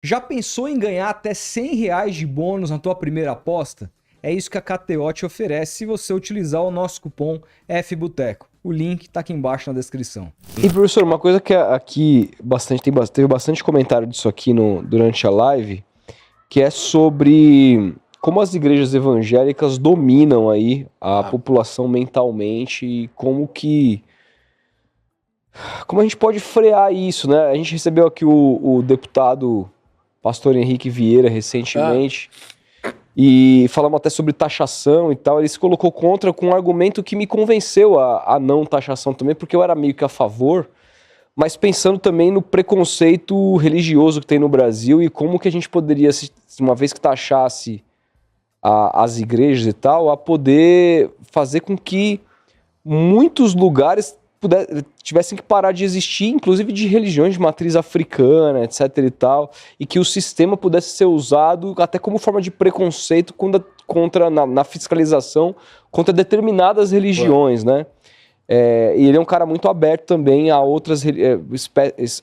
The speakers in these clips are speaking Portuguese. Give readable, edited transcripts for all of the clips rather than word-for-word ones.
Já pensou em ganhar até R$ 100 de bônus na tua primeira aposta? É isso que a KTO te oferece se você utilizar o nosso cupom FBOTECO. O link está aqui embaixo na descrição. E professor, uma coisa que aqui teve bastante comentário disso aqui durante a live, que é sobre como as igrejas evangélicas dominam aí a população mentalmente e como a gente pode frear isso, né? A gente recebeu aqui o deputado pastor Henrique Vieira recentemente e falamos até sobre taxação e tal. Ele se colocou contra com um argumento que me convenceu a não taxação também, porque eu era meio que a favor, mas pensando também no preconceito religioso que tem no Brasil e como que a gente poderia, uma vez que taxasse as igrejas e tal, a poder fazer com que muitos lugares tivessem que parar de existir, inclusive de religiões de matriz africana, etc e tal, e que o sistema pudesse ser usado até como forma de preconceito na fiscalização contra determinadas religiões, né? E ele é um cara muito aberto também a outros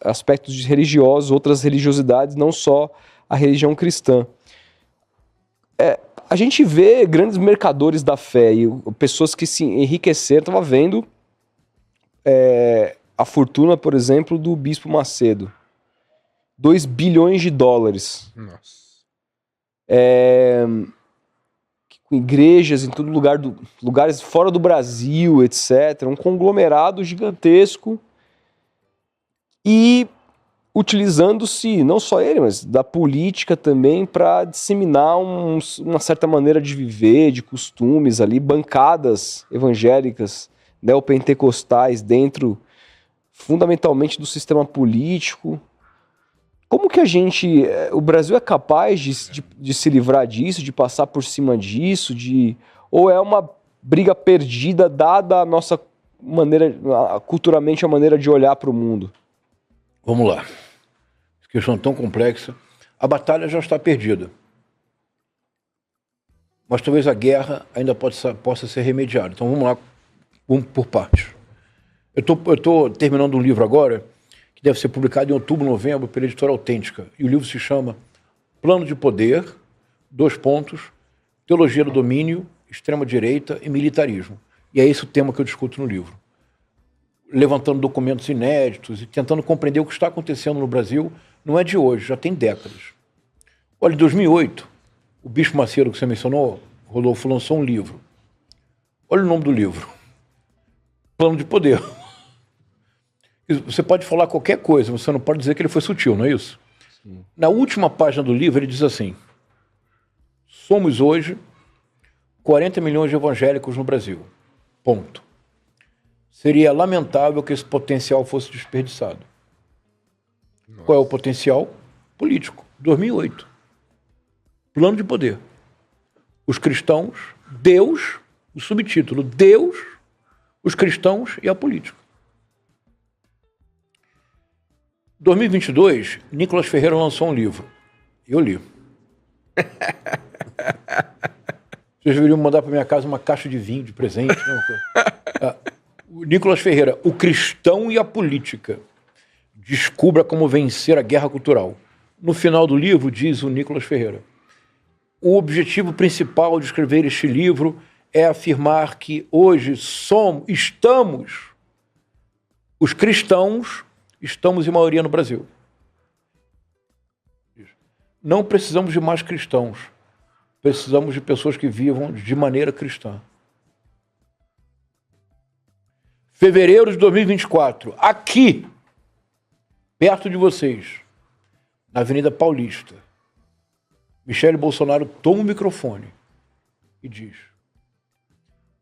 aspectos religiosos, outras religiosidades, não só a religião cristã. A gente vê grandes mercadores da fé e pessoas que se enriqueceram. Estava vendo a fortuna, por exemplo, do Bispo Macedo. 2 bilhões de dólares. Nossa. Com igrejas em todo lugar, lugares fora do Brasil, etc. Um conglomerado gigantesco. E utilizando-se, não só ele, mas da política também, para disseminar uma certa maneira de viver, de costumes ali, bancadas evangélicas, neopentecostais dentro, fundamentalmente, do sistema político. Como que o Brasil é capaz de se livrar disso, de passar por cima disso, ou é uma briga perdida dada a nossa maneira, culturalmente, a maneira de olhar para o mundo? Vamos lá. Questão tão complexa. A batalha já está perdida. Mas talvez a guerra ainda possa ser remediada. Então vamos lá, vamos por partes. Eu estou terminando um livro agora, que deve ser publicado em outubro, novembro, pela editora Autêntica. E o livro se chama Plano de Poder, Teologia do Domínio, Extrema-Direita e Militarismo. E é esse o tema que eu discuto no livro. Levantando documentos inéditos e tentando compreender o que está acontecendo no Brasil. Não é de hoje, já tem décadas. Olha, em 2008, o Bispo Macedo, que você mencionou, Rodolfo, lançou um livro. Olha o nome do livro. Plano de Poder. Você pode falar qualquer coisa, você não pode dizer que ele foi sutil, não é isso? Sim. Na última página do livro, ele diz assim: somos hoje 40 milhões de evangélicos no Brasil. Ponto. Seria lamentável que esse potencial fosse desperdiçado. Nossa. Qual é o potencial? Político. 2008. Plano de Poder. Os cristãos, Deus, o subtítulo, Deus, os cristãos e a política. 2022, Nicolas Ferreira lançou um livro. Eu li. Vocês deveriam mandar para minha casa uma caixa de vinho de presente. O Nicolas Ferreira, O Cristão e a Política. Descubra como vencer a guerra cultural. No final do livro, diz o Nicolas Ferreira, o objetivo principal de escrever este livro é afirmar que hoje os cristãos, estamos em maioria no Brasil. Não precisamos de mais cristãos. Precisamos de pessoas que vivam de maneira cristã. Fevereiro de 2024, aqui, perto de vocês, na Avenida Paulista, Michele Bolsonaro toma o microfone e diz: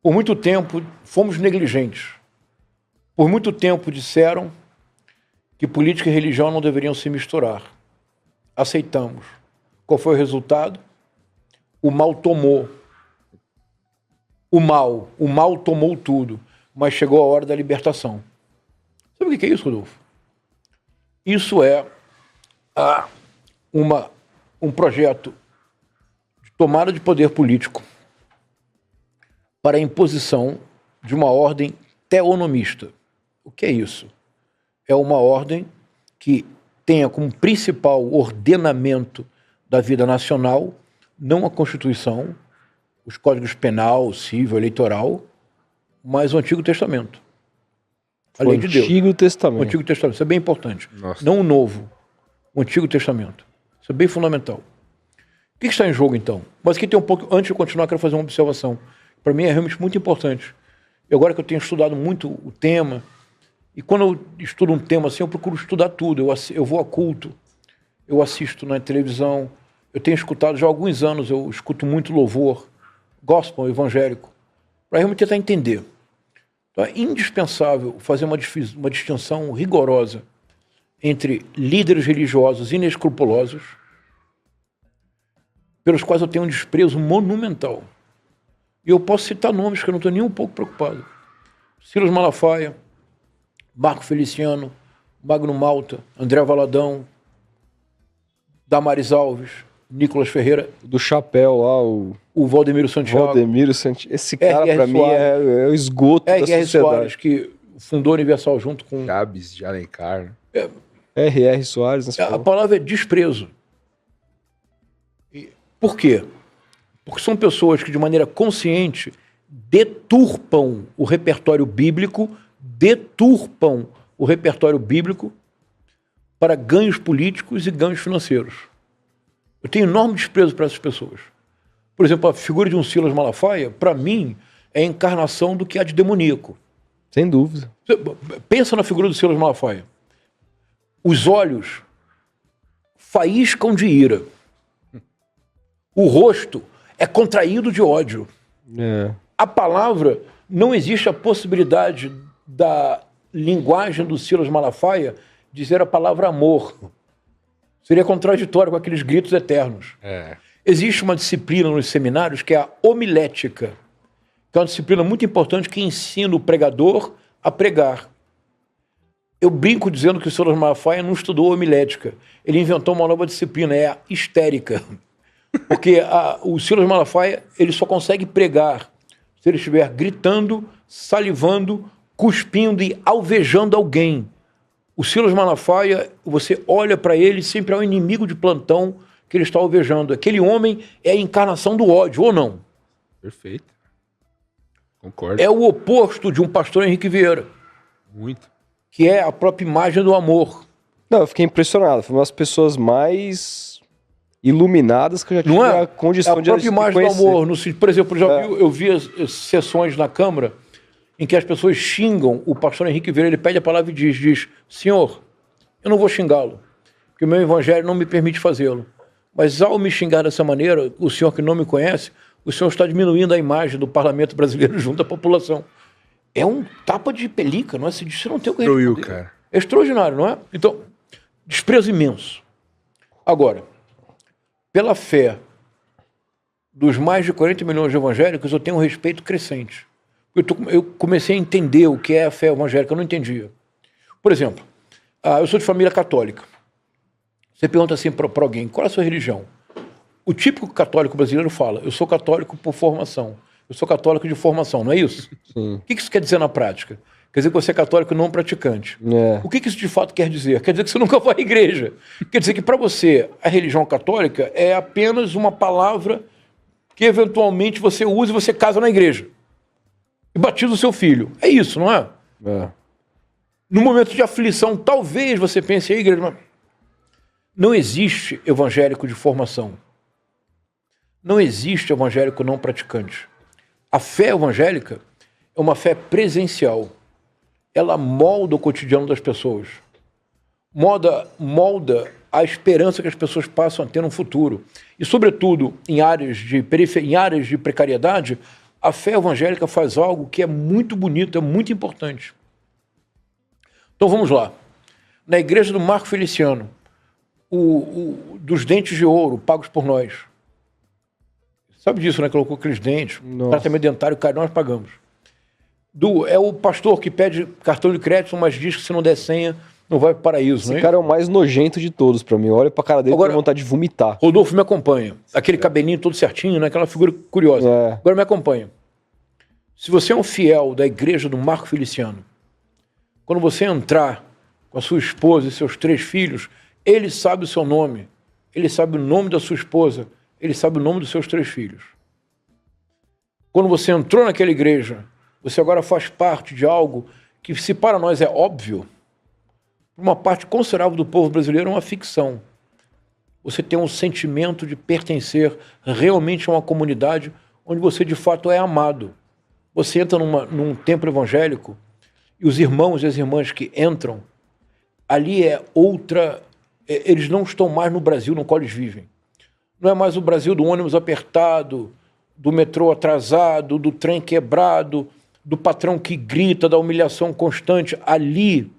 por muito tempo fomos negligentes. Por muito tempo disseram que política e religião não deveriam se misturar. Aceitamos. Qual foi o resultado? O mal tomou. O mal tomou tudo. Mas chegou a hora da libertação. Sabe o que é isso, Rodolfo? Isso é um projeto de tomada de poder político para a imposição de uma ordem teonomista. O que é isso? É uma ordem que tenha como principal ordenamento da vida nacional, não a Constituição, os códigos penal, civil, eleitoral, mas o Antigo Testamento. A lei de Deus. Antigo Testamento. O Antigo Testamento, isso é bem importante. Nossa. Não o Novo, o Antigo Testamento. Isso é bem fundamental. O que está em jogo, então? Mas aqui tem um pouco, antes de continuar, eu quero fazer uma observação. Para mim é realmente muito importante. E agora que eu tenho estudado muito o tema, e quando eu estudo um tema assim, eu procuro estudar tudo. Eu vou a culto, eu assisto na televisão, eu tenho escutado já há alguns anos, eu escuto muito louvor, gospel, evangélico, para realmente tentar entender. Então é indispensável fazer uma distinção rigorosa entre líderes religiosos inescrupulosos, pelos quais eu tenho um desprezo monumental. E eu posso citar nomes que eu não estou nem um pouco preocupado. Silas Malafaia, Marco Feliciano, Magno Malta, André Valadão, Damares Alves, Nicolas Ferreira. Do chapéu lá, o Valdemiro Santiago. Valdemiro Santiago. Esse cara, pra mim, é o esgoto da R.R. sociedade. Soares, que fundou a Universal junto com... Gabs de Alencar. É, R.R. Soares. a palavra é desprezo. Por quê? Porque são pessoas que, de maneira consciente, deturpam o repertório bíblico, para ganhos políticos e ganhos financeiros. Eu tenho enorme desprezo para essas pessoas. Por exemplo, a figura de um Silas Malafaia, para mim, é a encarnação do que há de demoníaco. Sem dúvida. Pensa na figura do Silas Malafaia. Os olhos faíscam de ira. O rosto é contraído de ódio. É. A palavra, não existe a possibilidade da linguagem do Silas Malafaia dizer a palavra amor. Seria contraditório com aqueles gritos eternos. É. Existe uma disciplina nos seminários que é a homilética, que é uma disciplina muito importante que ensina o pregador a pregar. Eu brinco dizendo que o Silas Malafaia não estudou homilética. Ele inventou uma nova disciplina, é a histérica. Porque o Silas Malafaia, ele só consegue pregar se ele estiver gritando, salivando, cuspindo e alvejando alguém. O Silas Malafaia, você olha para ele, sempre é um inimigo de plantão que ele está alvejando. Aquele homem é a encarnação do ódio, ou não? Perfeito. Concordo. É o oposto de um pastor Henrique Vieira, Muito. que é a própria imagem do amor. Não, eu fiquei impressionado. Foi uma das pessoas mais iluminadas que eu já tive Não é? a condição de É a própria imagem do conhecer. amor. Por exemplo, eu vi as sessões na Câmara em que as pessoas xingam o pastor Henrique Vieira, ele pede a palavra e diz, Senhor, eu não vou xingá-lo, porque o meu evangelho não me permite fazê-lo. Mas ao me xingar dessa maneira, o senhor que não me conhece, o senhor está diminuindo a imagem do parlamento brasileiro junto à população. É um tapa de pelica, não é? Você não tem o que Destruiu, responder. cara. É extraordinário, não é? Então, desprezo imenso. Agora, pela fé dos mais de 40 milhões de evangélicos, eu tenho um respeito crescente. Eu comecei a entender o que é a fé evangélica, eu não entendia. Por exemplo, eu sou de família católica. Você pergunta assim para alguém, qual é a sua religião? O típico católico brasileiro fala, eu sou católico por formação. Eu sou católico de formação, não é isso? Sim. O que isso quer dizer na prática? Quer dizer que você é católico não praticante. É. O que isso de fato quer dizer? Quer dizer que você nunca vai à igreja. Quer dizer que para você a religião católica é apenas uma palavra que eventualmente você usa e você casa na igreja. E batiza o seu filho. É isso, não é? É. No momento de aflição, talvez você pense, a igreja, mas não existe evangélico de formação. Não existe evangélico não praticante. A fé evangélica é uma fé presencial. Ela molda o cotidiano das pessoas. Molda a esperança que as pessoas passam a ter no futuro. E, sobretudo, em áreas de precariedade, a fé evangélica faz algo que é muito bonito, é muito importante. Então vamos lá. Na igreja do Marco Feliciano, dos dentes de ouro pagos por nós. Sabe disso, né? Colocou aqueles dentes, tratamento dentário, cara, nós pagamos. É o pastor que pede cartão de crédito, mas diz que se não der senha, não vai para o paraíso. Esse cara é o mais nojento de todos pra mim. Olha pra cara dele e tenho vontade de vomitar. Rodolfo me acompanha. Aquele cabelinho todo certinho, né? Aquela figura curiosa. É. Agora me acompanha. Se você é um fiel da igreja do Marco Feliciano, quando você entrar com a sua esposa e seus 3 filhos, Ele sabe o seu nome, ele sabe o nome da sua esposa, ele sabe o nome dos seus 3 filhos. Quando você entrou naquela igreja, você agora faz parte de algo que, se para nós é óbvio, uma parte considerável do povo brasileiro é uma ficção. Você tem um sentimento de pertencer realmente a uma comunidade onde você de fato é amado. Você entra num templo evangélico e os irmãos e as irmãs que entram, ali é outra... Eles não estão mais no Brasil no qual eles vivem. Não é mais o Brasil do ônibus apertado, do metrô atrasado, do trem quebrado, do patrão que grita, da humilhação constante. Ali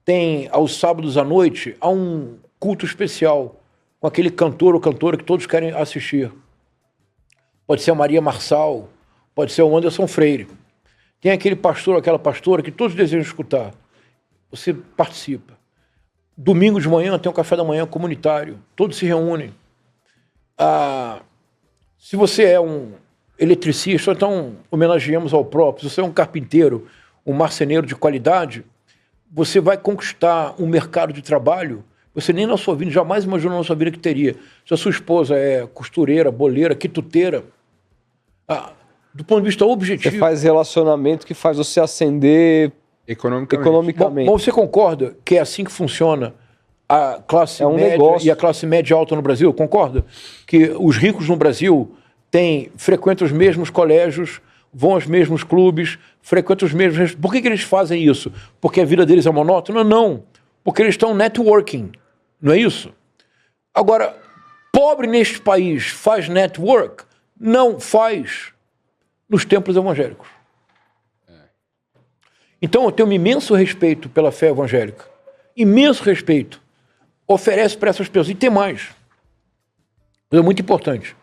tem, aos sábados à noite, há um culto especial com aquele cantor ou cantora que todos querem assistir. Pode ser a Maria Marçal, pode ser o Anderson Freire. Tem aquele pastor, aquela pastora que todos desejam escutar. Você participa. Domingo de manhã tem um café da manhã comunitário. Todos se reúnem. Se você é um eletricista, então homenageamos ao próprio. Se você é um carpinteiro, um marceneiro de qualidade, você vai conquistar um mercado de trabalho. Você nem na sua vida, jamais imaginou na sua vida que teria. Se a sua esposa é costureira, boleira, quituteira, do ponto de vista objetivo... Você faz relacionamento que faz você ascender economicamente. Mas você concorda que é assim que funciona a classe média negócio. E a classe média alta no Brasil? Concorda? Que os ricos no Brasil frequentam os mesmos colégios, vão aos mesmos clubes, frequentam os mesmos... Por que eles fazem isso? Porque a vida deles é monótona? Não. Porque eles estão networking. Não é isso? Agora, pobre neste país faz network? Não faz nos templos evangélicos. Então eu tenho um imenso respeito pela fé evangélica. Imenso respeito. Oferece para essas pessoas. E tem mais. É muito importante.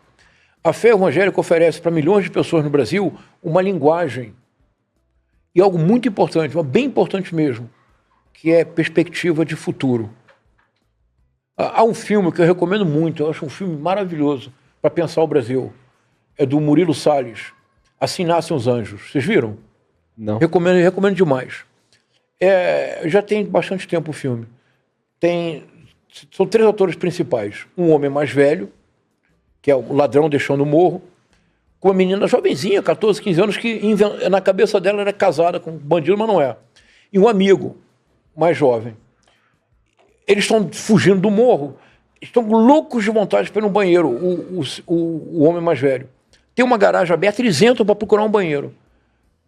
A fé evangélica oferece para milhões de pessoas no Brasil uma linguagem. E algo muito importante, bem importante mesmo, que é perspectiva de futuro. Há um filme que eu recomendo muito, eu acho um filme maravilhoso para pensar o Brasil. É do Murilo Salles. Assim Nascem os Anjos. Vocês viram? Não. Recomendo demais. Já tem bastante tempo o filme. São 3 atores principais. Um homem mais velho, que é o ladrão deixando o morro, com uma menina jovenzinha, 14, 15 anos, que na cabeça dela era casada com um bandido, mas não é. E um amigo mais jovem. Eles estão fugindo do morro, estão loucos de vontade para ir no banheiro, o homem mais velho. Tem uma garagem aberta, eles entram para procurar um banheiro.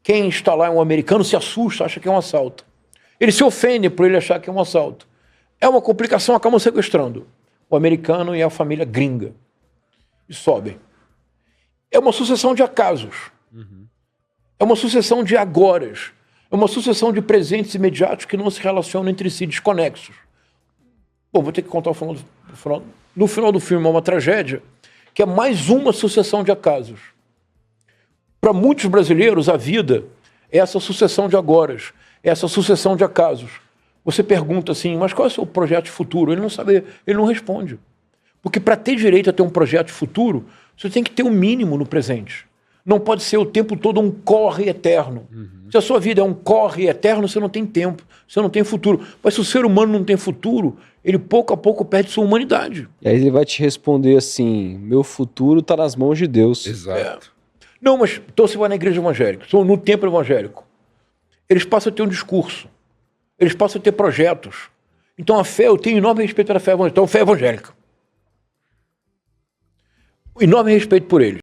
Quem está lá é um americano, se assusta, acha que é um assalto. Ele se ofende por ele achar que é um assalto. É uma complicação, acabam sequestrando o americano e a família gringa. E sobem. É uma sucessão de acasos. É uma sucessão de agoras. É uma sucessão de presentes imediatos que não se relacionam entre si, desconexos. Bom, vou ter que contar no final do filme é uma tragédia, que é mais uma sucessão de acasos. Para muitos brasileiros, a vida é essa sucessão de agoras, é essa sucessão de acasos. Você pergunta assim, mas qual é o seu projeto de futuro? Ele não sabe, ele não responde. Porque para ter direito a ter um projeto de futuro, você tem que ter um mínimo no presente. Não pode ser o tempo todo um corre eterno. Se a sua vida é um corre eterno, você não tem tempo, você não tem futuro. Mas se o ser humano não tem futuro, ele pouco a pouco perde sua humanidade. E aí ele vai te responder assim, meu futuro está nas mãos de Deus. Exato. Não, mas então você vai na igreja evangélica, no templo evangélico. Eles passam a ter um discurso. Eles passam a ter projetos. Então a fé, eu tenho enorme respeito pela fé evangélica. Então, fé evangélica. Enorme respeito por eles.